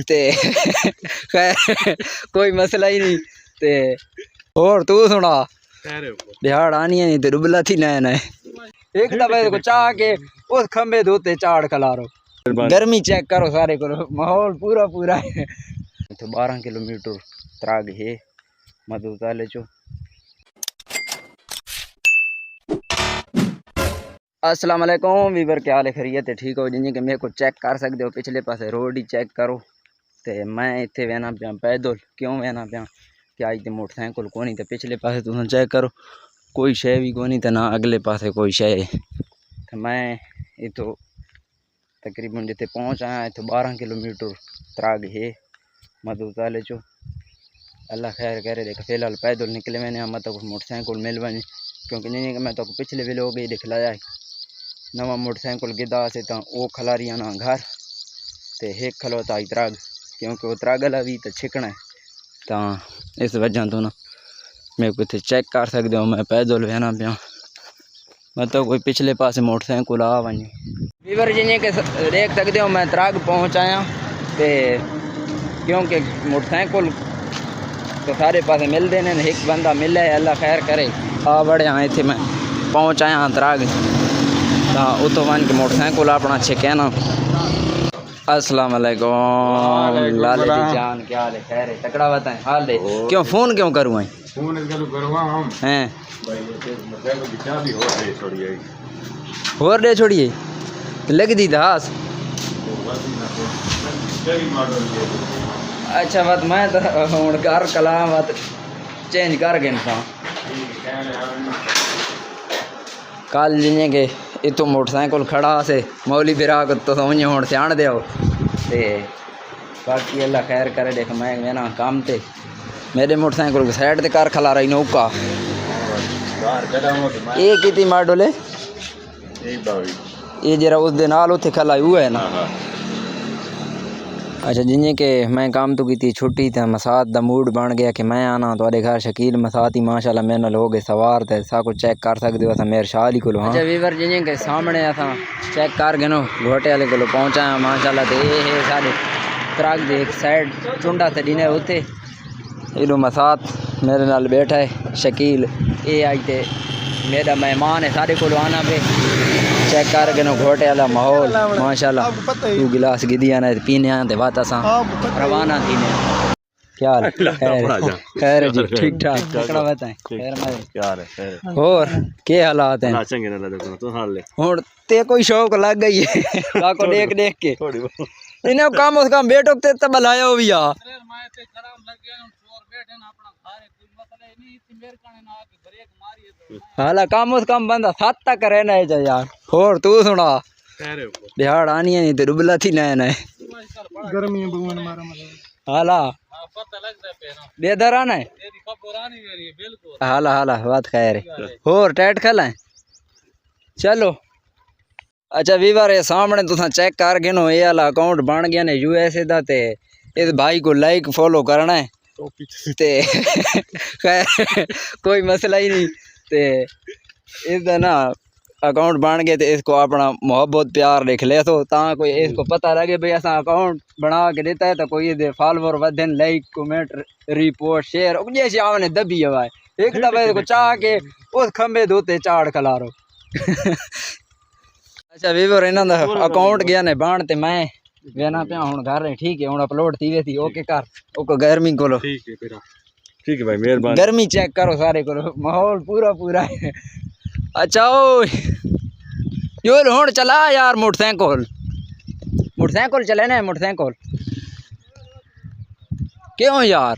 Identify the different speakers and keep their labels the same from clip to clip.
Speaker 1: ते खैर कोई मसला ही नहीं। ते और तू सुना दिहाड़ आनी है नहीं ते रुबला थी नए नए एक दफे को चाह के उस खंबे धोते चाड़ खलारो गर्मी चेक करो सारे को माहौल पूरा पूरा है। तो 12 किलोमीटर त्राग है मधुताले चो। अस्सलाम वालेकुम वीवर क्या हाल है खैरियत है ठीक हो जिन्हें कि मेरे को चेक कर सकते हो पिछले पासे रोड ही चेक करो। तो मैं इतने वहना पाया पैदल क्यों वहना पाया कि अज तो मोटरसाइकिल को नहीं तो पिछले पासे तुम चेक करो कोई शे भी को नहीं तो ना अगले पासे कोई शे। तो मैं इतो तकरीबन जिते पहुँच आया इतो 12 किलोमीटर त्राग है मधुताले चो। अल्लाह खैर करे देख फिलहाल पैदल निकले मैंने मैं तो मोटरसाइकिल मिल बनी क्योंकि नहीं मैं तो पिछले व्लॉग ही दिखलाया नवा मोटरसाइकिल गिदा से तो वो खलारिया ना घर तो एक खलोता त्राग क्योंकि वो त्राग वाला भी तो छिकना है तो इस वजह तो ना मेरे को इतने चेक कर सकते हो मैं पैदल बहना पाया मतलब कोई पिछले पासे मोटरसाइकिल आ वही वीवर जिन्हें के देख सकते हो मैं त्राग पहुँच आया तो क्योंकि मोटरसाइकिल तो सारे पासे मिलते हैं एक बंदा मिले अल्लाह खैर करे आ बड़े हाँ इतने मैं पहुँच आया त्राग तो उतो वन के मोटरसाइकिल अपना छिके ना। अस्सलाम वालेकुम लाले दी जान क्या हाल है खैर है तकड़ा बताएं हाल है क्यों फोन क्यों करूँ फोन हम हैं और दे छोड़िए लग दी दास अच्छा बात मैं तो हूँ घर कलाम बात चेंज कर गए था कल जिन्हें के इतो मोटरसाइकिल खड़ा से मौली बिरा को तो समझ हूँ ध्यान दो ते बाकी अल्लाह खैर करे देख मैं ना काम ते मेरे मोटरसाइकिल को साइड ते कार खला रही नौका ये कितनी मॉडल है ये जरा उस दिन नाल उथे खला हुआ है ना। अच्छा जिन्हें के मैं काम तो की छुट्टी तो मसाद दा मूड बन गया कि मैं आना थोड़े घर शकील मसाद ही माशाल्लाह मेरे नाल हो गए सवार थे सा कुछ चेक कर सकते हो मेरे शाल ही को। हाँ अच्छा वीवर जिन्हें के सामने असा चेक कर गए घोटे वाले को पहुँचा माशाल्लाह तो ये सारे त्राग दे एक साइड चुंडा से डिने उते इधो मसाद मेरे नाल बैठा है शकील ये आई थे मेरा मेहमान है सारे को आना पे चेक कर गए घोटे वाला माहौल माशाल्लाह तू गिलास गिदी आना पीने आते बात असा रवाना थी ने क्या खैर जी ठीक ठाक तकड़ा बताएं खैर और के हालात हैं हुन ते कोई शौक लग गई है को देख देख के इन्हें काम उस काम बैठो ते तब लाया भी आ हाला काम उस काम बंदा सात तक रहना है यार। और तू सुना दिहाड़ आनी है नहीं तो रुबला थी नए नए गर्मी हाला बेदर आना है हाला हाला बात खैर है और टाइट खला चलो। अच्छा वीवर ये सामने तुसा चेक कर गए नो ये वाला अकाउंट बन गया ने USA दा ते इस भाई को लाइक फॉलो करना है ते खैर कोई मसला ही नहीं ते इसका ना अकाउंट बन गए तो इसको अपना मोहब्बत प्यार लिख ले तो कोई इसको पता लगे भाई असा अकाउंट बना के देता है तो कोई दे फॉलोवर वधन लाइक कमेंट रिपोर्ट शेयर जैसे आपने दबी हवा है एक दफे को चाह के उस खंबे धोते चाड़ खलारो अच्छा वीवर इन्हों का अकाउंट गया ने बन तो मैं वेना पे हूँ घर ठीक है हूँ अपलोड थी वे ओके कर ओके गर्मी को
Speaker 2: ठीक है भाई मेहरबानी
Speaker 1: गर्मी चेक करो सारे को माहौल पूरा पूरा है। अच्छा ओ यो हूँ चला यार मोटरसाइकिल चले ना मोटरसाइकिल क्यों यार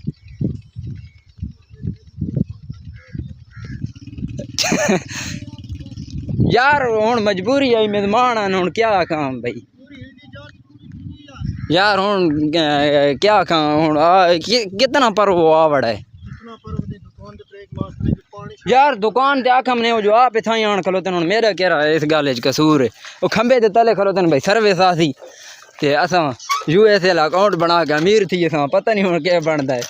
Speaker 1: यार हूँ मजबूरी आई मेहमान आने हूँ क्या काम भाई यार हूँ क्या काम हूँ कितना पर वो आवड़ है यार दुकान ते आख हमने जो आप इतना आन खलोते मेरा कह रहा है इस गल कसूर है वो खंबे ते तले खलोते भाई सर्विस आसी ते असा USA वाला अकाउंट बना के अमीर थी असा पता नहीं हूँ क्या बनता है